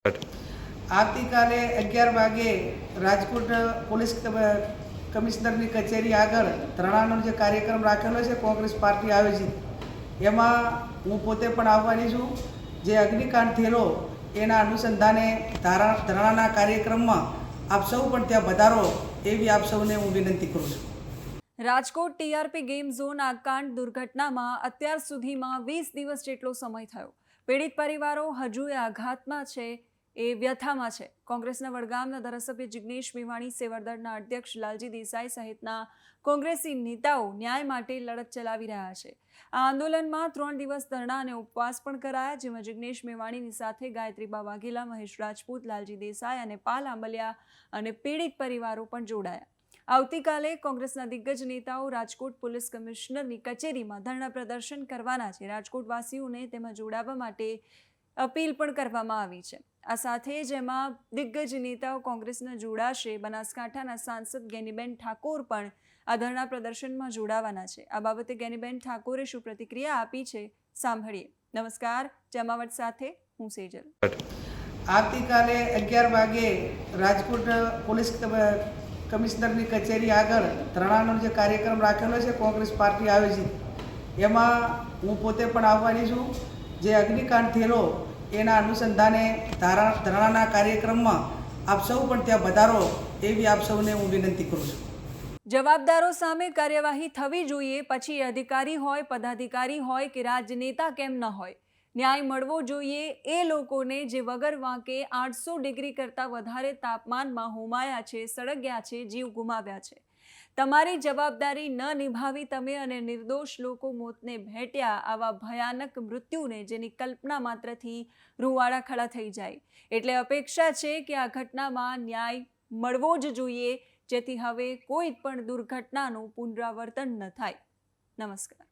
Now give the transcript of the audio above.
આવતીકાલે 11 વાગે રાજકોટ પોલીસ કમિશનરની કચેરી આગળ ધરણાનો જે કાર્યક્રમ રાખેલો છે કોંગ્રેસ પાર્ટી આયોજિત એમાં હું પોતે પણ આવવાની છું। જે અગ્નિકાંડ થયેલો એના અનુસંધાને ધરણાના કાર્યક્રમમાં આપ સૌ પણ ત્યાં પધારો એવી આપ સૌને હું વિનંતી કરું છું। રાજકોટ ટીઆરપી ગેમ ઝોન આગકાંડ દુર્ઘટનામાં અત્યાર સુધીમાં 20 દિવસ જેટલો સમય થયો। પીડિત પરિવારો હજુ આઘાતમાં છે, એ વ્યથામાં છે। કોંગ્રેસના વડગામના ધારાસભ્ય જિગ્નેશ મેવાણી, સેવાદળના અધ્યક્ષ લાલજી દેસાઈ સહિતના કોંગ્રેસી નેતાઓ ન્યાય માટે લડત ચલાવી રહ્યા છે। આ આંદોલનમાં 3 દિવસ ધરણા અને ઉપવાસ પણ કરાયા, જેમાં જિગ્નેશ મેવાણીની સાથે ગાયત્રીબા વાઘેલા, મહેશ રાજપૂત, લાલજી દેસાઈ અને પાલ આંબલિયા અને પીડિત પરિવારો પણ જોડાયા। આવતીકાલે કોંગ્રેસના દિગ્ગજ નેતાઓ રાજકોટ પોલીસ કમિશનરની કચેરીમાં ધરણા પ્રદર્શન કરવાના છે। રાજકોટવાસીઓને તેમાં જોડાવા માટે અપીલ પણ કરવામાં આવી છે। આ સાથે જ એમાં દિગ્ગજ નેતાઓ કોંગ્રેસના જોડાશે। બનાસકાંઠાના સાંસદ ગેનીબેન ઠાકોર પણ આ ધરણા પ્રદર્શનમાં જોડાવાના છે। આ બાબતે ગેનીબેન ઠાકોરે શું પ્રતિક્રિયા આપી છે, સાંભળીએ। નમસ્કાર, જમાવટ સાથે હું સેજલ। આવતીકાલે 11 વાગે રાજકોટ પોલીસ કમિશનરની કચેરી આગળ ધરણાનો જે કાર્યક્રમ રાખેલો છે કોંગ્રેસ પાર્ટી આયોજિત એમાં હું પોતે પણ આવવાની છું। જે અગ્નિકાંડ થયેલો એના અનુસંધાને ધરણાના કાર્યક્રમમાં આપ સૌ પણ ત્યાં પધારો એવી આપ સૌને હું વિનંતી કરું છું। જવાબદારો સામે કાર્યવાહી થવી જોઈએ, પછી અધિકારી હોય, પદાધિકારી હોય કે રાજનેતા કેમ ન હોય, ન્યાય મળવો જોઈએ એ લોકોને જે વગર વાંકે 800 ડિગ્રી કરતાં વધારે તાપમાનમાં હોમાયા છે, સળગ્યા છે, જીવ ગુમાવ્યા છે। તમારી જવાબદારી ન નિભાવી તમે અને નિર્દોષ લોકો મોતને ભેટ્યા। આવા ભયાનક મૃત્યુને જેની કલ્પના માત્રથી રૂવાડા ખડા થઈ જાય। એટલે અપેક્ષા છે કે આ ઘટનામાં ન્યાય મળવો જ જોઈએ, જેથી હવે કોઈ પણ દુર્ઘટનાનું પુનરાવર્તન ન થાય। નમસ્કાર।